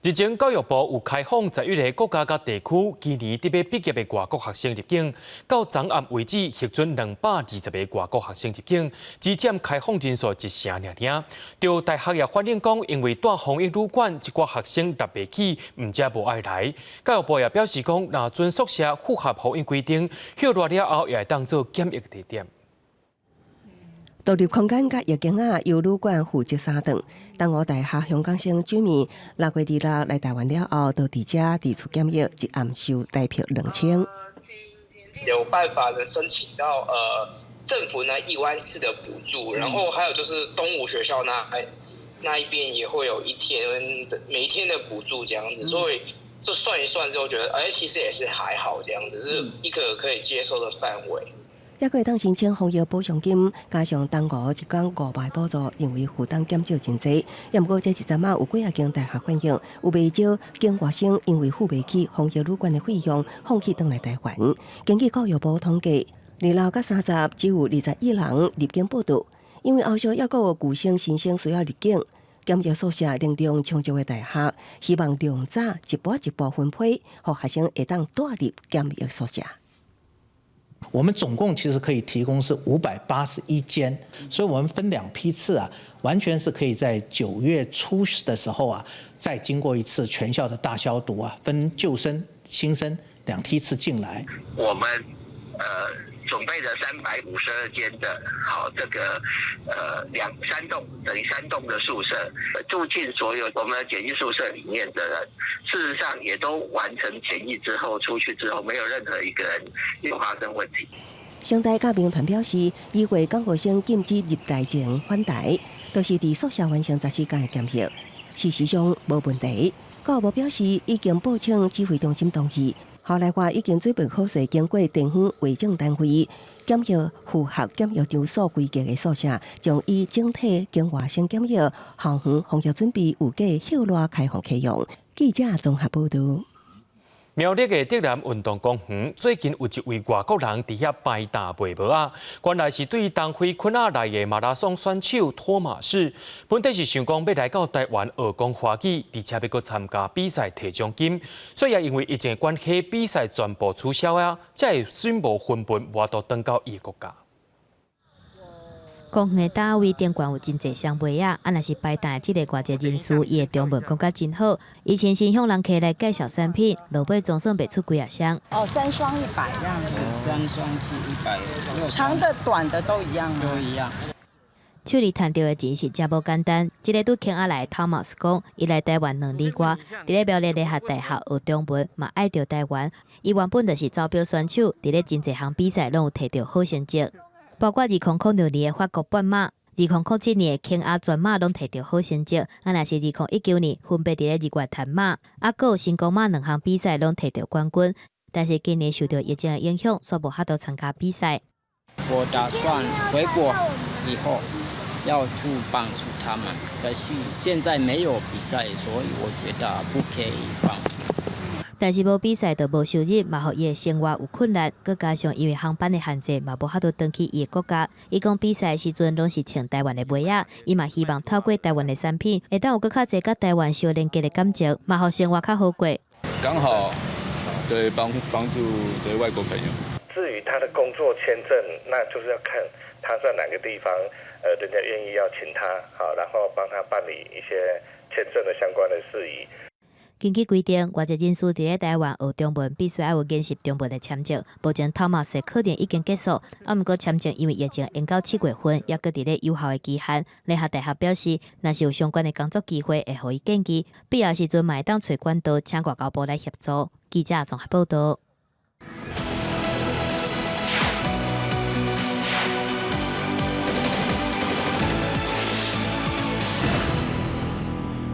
日前，教育部有开放11个国家甲地区今年伫要毕业的外国学生入境，到昨暗为止，核准220个外国学生入境，只占开放人数1成尔。就大学也反映讲，因为带防疫旅馆，一寡学生搭袂起，唔则无爱来。教育部也表示讲，若准宿舍符合防疫规定，休热了后也会当做检疫地点。独立空间甲夜景由旅馆负责3顿。东吴大学香港生居民6月26来台湾了后，到伫遮自主检疫，一暗收代票2000。有办法能申请到政府那1万4的补助，然后还有就是东吴学校那一边也会有每一天的补助这样子，所以这算一算之后觉得，其实也是还好这样子，是一个可以接受的范围。也可以当申请防疫补偿金，加上东吴一工500补助，认为负担减少真济。不过这一阵有几啊间大学反映，有未少经外生因为付不起防疫旅馆的费用，放弃回来台湾。根据教育部统计，26到30只有21人入境报到，因为后续还有旧生新生需要入境。检疫宿舍能量充足的大学，希望量早一步一步分配，让学生会当带入检疫宿舍。我们总共其实可以提供是581间，所以我们分2批次完全是可以在9月初的时候再经过一次全校的大消毒分旧生、新生2梯次进来。我们准备了352间的这个3栋等于3栋的宿舍，住进所有我们的检疫宿舍里面的人，事实上也都完成检疫之后出去之后，没有任何一个人有发生问题。上台甲民团表示，2月港学生禁止入台前返台，都是伫宿舍完成14天的检疫，事实上无问题。教育部表示，已经报请指挥中心同意。后来话已经准备好势，经过地方卫生单位检疫符合检疫场所规格的宿舍，将以整体经外生检疫、校园防疫准备有计休热开放启用。记者综合报道。苗栗的德南运动公园最近有一位外国人伫遐摆大卖帽啊，原来是对东非昆亚内的马拉松选手托马士，本地是想讲要来到台湾学讲华语，而且要搁参加比赛摕奖金，所以也因为疫情关系，比赛全部取消啊，才会宣布分本无法回到伊国家。 公园的大位顶悬有真侪双卖啊，若是摆摊即个外籍人士，伊的中文讲甲真好。以前先向人客来介绍产品，落尾总算卖出几啊双。哦，3双100这样子。3双是100，长的、短的都一样吗？都一样。手里赚到的钱是真无简单。即个拄肯阿来 Thomas 讲，伊来台湾2年多，伫咧苗栗咧学大学学中文，嘛爱着台湾。伊原本就是招标选手，伫咧真侪项比赛拢有摕到好成绩。 包括2002年的法国半马、2007年的肯亚全马拢摕到好成绩，若是2019年分别伫咧日月潭马、搁有新光马2项比赛拢摕到冠军，但是今年受到疫情的影响，煞无法度参加比赛。我打算回国以后要去帮助他们，可是现在没有比赛，所以我觉得不可以帮助。 但是无比赛就无收入，嘛，互伊的生活有困难。佮加上因为航班的限制，嘛无法度回去伊的国家。伊讲比赛时阵拢是穿台湾的鞋仔，伊嘛希望透过台湾的产品，会当有更较侪甲台湾相连接的感觉，嘛，互生活较好过。刚好对帮助对外国朋友。至于他的工作签证，那就是要看他在哪个地方，人家愿意邀请他，好，然后帮他办理一些签证的相关的事宜。 根据规定，外籍人士伫咧台湾学中文，必须要有研习中文的签证。目前 Thomas 的课程已经结束，毋过签证因为疫情延到7月份，也搁伫咧有效的期限。联合大学表示，若是有相关的工作机会，会互伊建议，必要时阵嘛会当找管道请外交部来协助。记者综合报道。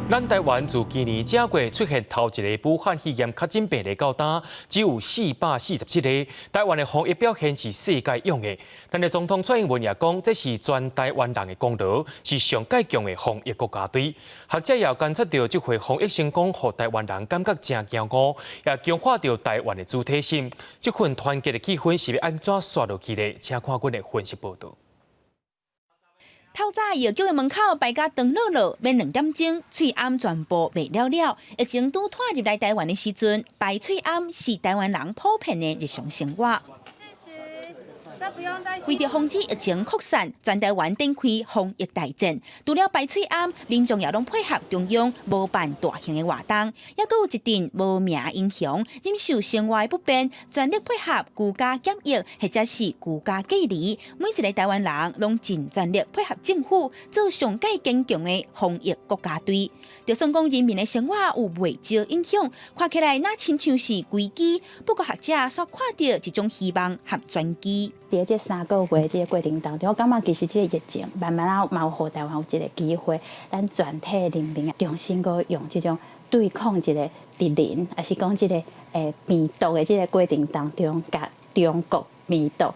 咱台湾自今年正月出现头一个武汉肺炎确诊病例到单，只有447个。台湾的防疫表现是世界勇的。咱的总统蔡英文也讲，这是全台湾人的功劳，是上界强的防疫国家队。学者也观察到，这回防疫成功，让台湾人感觉真骄傲，也强化到台湾的主体性。这份团结的气氛是要安怎刷落去的？请看阮的分析报道。 透早药局的门口排甲长落落，免2点钟，喙暗全部卖了了。疫情拄拖入来台湾的时阵，排喙暗是台湾人普遍的日常生活。为着防止疫情扩散，全台湾展开防疫大战。除了排喙暗，民众也拢配合中央无办大型的活动，也搁有一阵无名英雄忍受生活不便，全力配合居家检疫或者是居家隔离。每一个台湾人拢尽全力配合政府，做上界坚强的防疫国家队。就算讲人民的生活有未少影响，看起来那亲像是危机，不过学者所看到一种希望和转机。 在这3个月这个过程当中，我感觉其实这个疫情慢慢啊，嘛互台湾有一个机会，咱全体人民重新个用这种对抗一个敌人，还是讲这个病毒的这个过程当中，甲中国病毒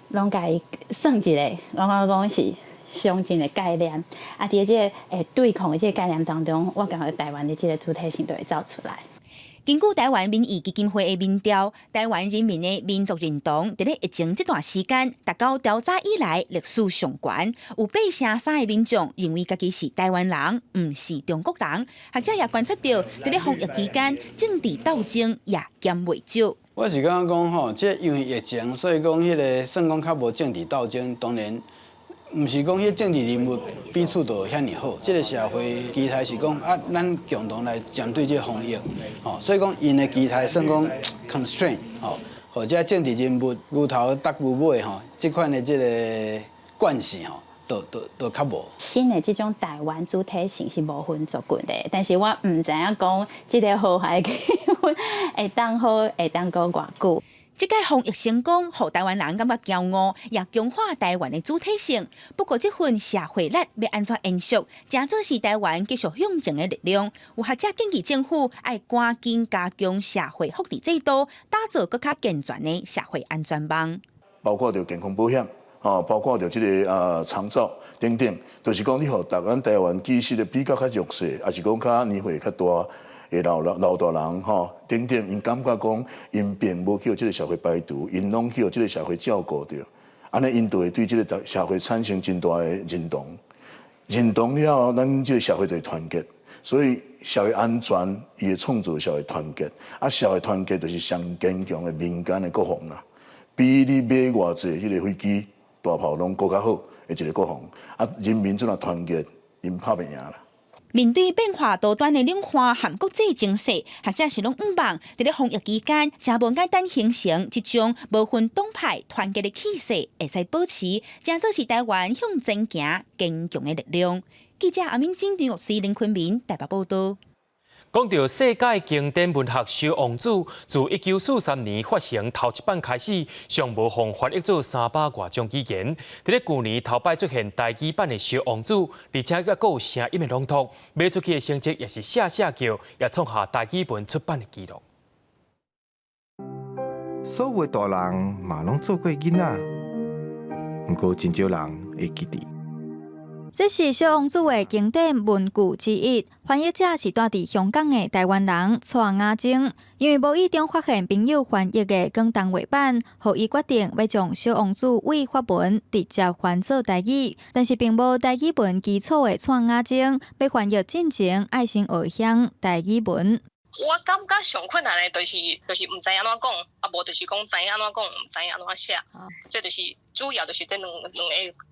拢甲伊算一个，我讲是相近的概念。啊，伫这个对抗的这个概念当中，我感觉台湾的这个主体性就会走出来。 根据台湾民意基金会的民调，台湾人民的民族认同在咧疫情这段时间达到调查以来历史上悬，有8%的民众认为家己是台湾人，唔是中国人。学者也观察到，在咧防疫期间，政治斗争也减未少。我是感觉讲吼，这因为疫情，所以讲迄个算讲较无政治斗争，当然。 毋是讲迄政治人物彼此都遐尔好，这个社会期待是讲啊，咱共同来针对这个防疫，吼，所以讲因的期待算讲 constraint， 吼，或者政治人物牛头搭牛尾吼，这款的这个惯性吼，都较无。新的这种台湾主体性是无分族群的，但是我唔知影讲这个和谐气氛会当好，会当过偌久。 这届防疫成功，让台湾人感觉骄傲，也强化台湾的主体性。不过，这份社会力要安怎延续，正做是台湾继续向前的力量。有学者建议政府要赶紧加强社会福利制度，打造更加健全的社会安全网。包括着健康保险，包括着这个长照等等，就是讲你互咱台湾其实的比较较弱势，还是讲较年岁较大。的老大人吼，等等，因感觉讲因并无去互这个社会排除，因拢去互这个社会照顾着，安尼因就会对这个社会产生真大的认同。认同了后，咱这个社会就会团结。所以社会安全，伊会创造社会团结。啊，社会团结就是上坚强的民间的国防啦。比你买偌济迄个飞机、大炮拢更较好的一个国防。啊，人民怎啊团结，因拍袂赢啦。面对变化多端的两岸和国际情势，学者是拢毋忘，伫咧防疫期间，真无简单形成一种无分党派团结的气势，会使保持，真做是台湾向前行坚强的力量。记者阿明经张水林昆明台北报道。讲到世界经典文学小王子，自1943年发行头一版开始，尚无互翻译做300多种语言。伫咧去年头摆出现台语版的小王子，而且还有声音的朗读，卖出去的成绩也是下叫，也创下台语文出版的纪录。所有大人嘛拢做过囡仔，不过真少人会记得。这是小王子的经典文句之一，翻译者是住伫香港的台湾人蔡雅晶。因为无意中发现朋友翻译的广东话版，互伊决定要将小王子为法文直接翻做台语。但是并无台语文基础的蔡雅晶，要翻译进前爱先学晓台语文。我感觉上困难的，就是唔知安怎讲，啊无就是讲知影安怎讲，唔知影安怎写，这就是主要就是这两个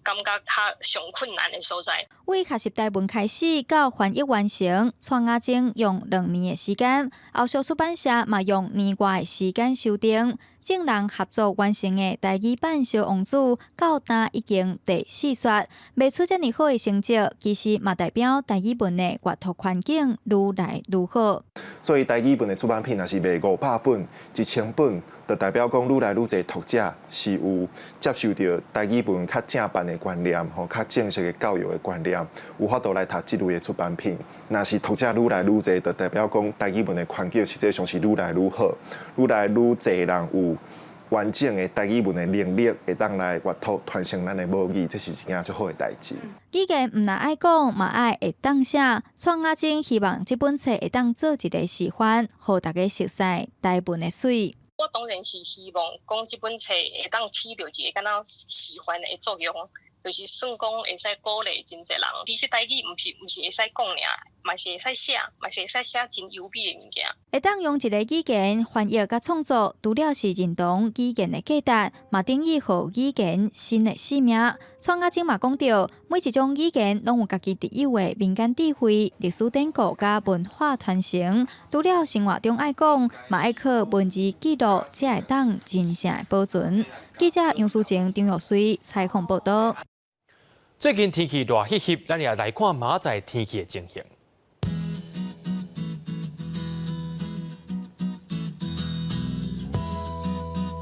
感觉较上困难的所在。为学习台文开始到翻译完成，蔡雅晶用2年的时间，后续出版社嘛用年外的时间修订。众人合作完成的台语版《小王子》，到今已经第4刷，卖出这么好的成绩，其实嘛代表台语文的阅读环境愈来愈好。所以台语文的出版品若是卖500本、1000本，就代表讲愈来愈侪读者是有接受到台语文较正版的观念，吼，较正式的教育的观念，有法度来读这类的出版品。若是读者愈来愈侪，就代表讲台语文的环境实际上是愈来愈好，愈来愈侪人有完整的台语文的能力，会当来阅读传承咱的母语，这是一件最好的代志。语言唔但爱讲，嘛爱会当写。蔡雅晶希望这本册会当做一个示范，互大家熟悉台文的水。我当然是希望讲这本册会当起到一个敢若示范的作用，就是算讲会使鼓励真侪人。其实台语唔是会使讲尔，嘛是会使写，嘛是会使写真优美的物件。会当用一个语言翻译甲创作，除了是认同语言的价值，嘛定义互语言新的生命。蔡雅晶嘛讲到，每一种语言拢有家己特有的民间智慧、历史典故甲文化传承。除了生活中爱讲，嘛爱靠文字记录，才会当真正的保存。记者杨淑晴、张玉水采访报道。最近天气热翕翕，咱也来看明仔天气的情形。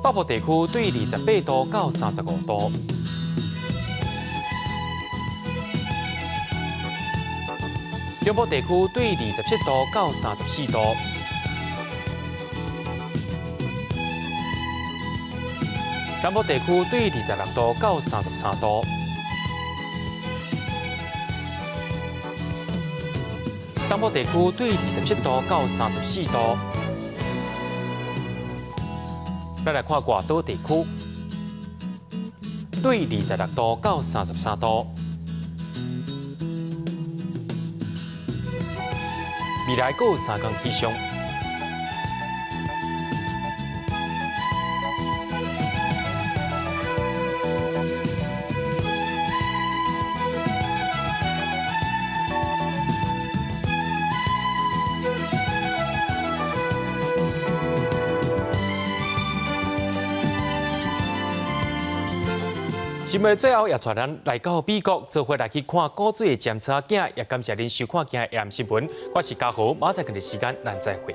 北部地区对28度到35度，中部地区对27度到34度，南部地区对26度到33度。东部地区对27度到34度。咱来看外岛地区，对26度到33度。未来还有3天气象。新闻最后也带咱来到美国，做伙来去看古水的检查镜，也感谢您收看今日AM新闻，我是嘉豪，马上跟你时间咱再会。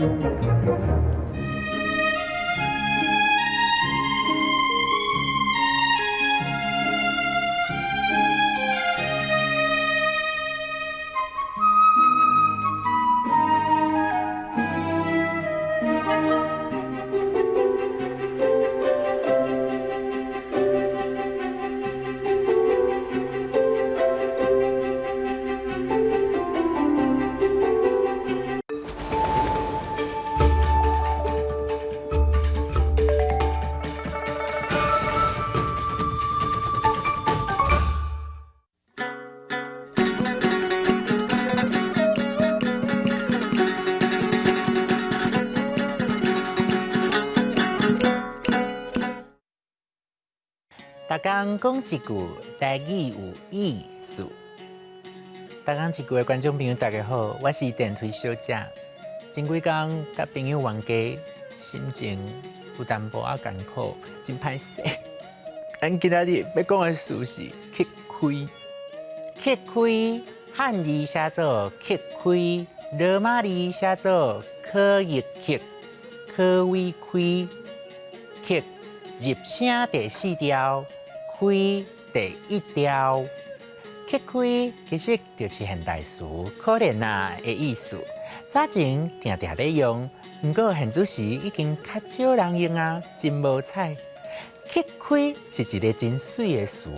大家讲一句台语有意思。大家一句的观众朋友，大家好，我是电推小姐。前几天甲朋友冤家，心情有淡薄仔艰苦，真歹势。咱今仔日要讲的事是吃亏。吃亏汉字写作吃亏，罗马字写作可以吃，可为亏。吃入声第4调。亏第1调，吃亏其实就是现代词可怜啊的意思。早前常常在用，不过现主时已经较少人用啊，真无彩。吃亏是一个真水的词，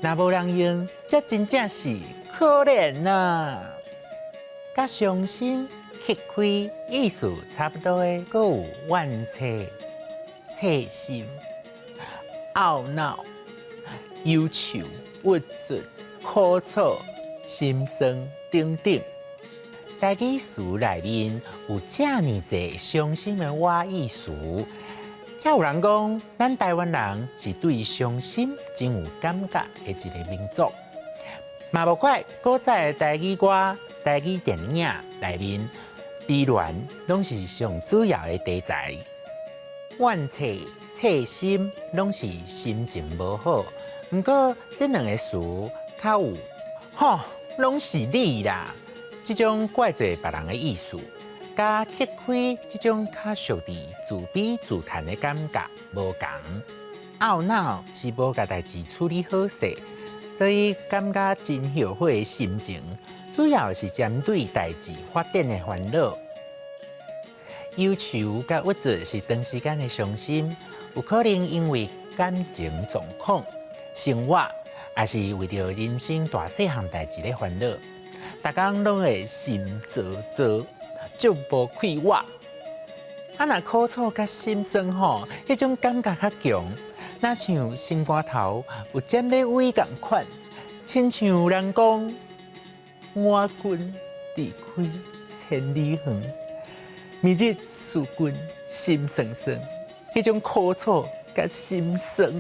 若无人用，这真正是可怜啊。甲伤心、吃亏意思差不多的，佫有怨气、气心、懊恼。忧愁、郁卒、苦楚、心酸等等，台语词内面有这么多伤心的话意词，才有人讲，咱台湾人是对伤心真有感觉的一个民族。嘛无怪古早的台语歌、台语电影内面，悲恋拢是上主要的题材，怨气、气心拢是心情无好。不过，这两个词较有，拢是你啦，这种怪罪别人的意思，甲吃亏这种较属于自卑自叹的感觉无同。懊恼是无甲代志处理好势，所以感觉真后悔的心情，主要是针对代志发展的烦恼。忧愁甲郁卒是长时间的伤心，有可能因为感情状况。生活也是为着人生大细项代志咧烦恼，大家拢会心糟糟，就无快活。若苦楚甲心酸吼，迄种感觉较强，若像心肝头有尖咧尾共款，亲像有人讲，我君离开千里远，明日思君心酸酸，迄种苦楚甲心酸。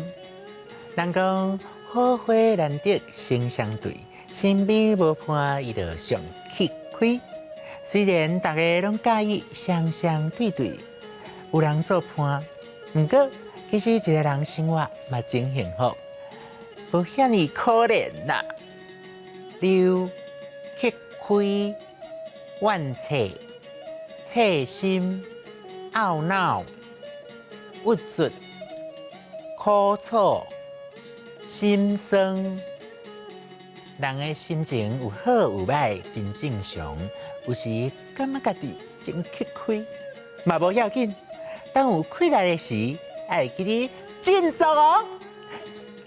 人讲好花难得成相对，身边无伴伊就上吃亏。虽然大家拢介意双双对对，有人做伴，不过其实一个人生活嘛真幸福，无遐尼可怜啦。六吃亏、怨气、气心、懊恼、郁卒、苦楚。心酸，人的心情有好有歹，真正常。有时感觉家己真吃亏，嘛无要紧。当有气来的时，爱记得振作哦。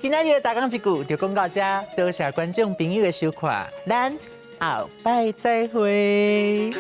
今仔日大讲一句，就讲到这，多谢观众朋友的收看，咱后摆再会。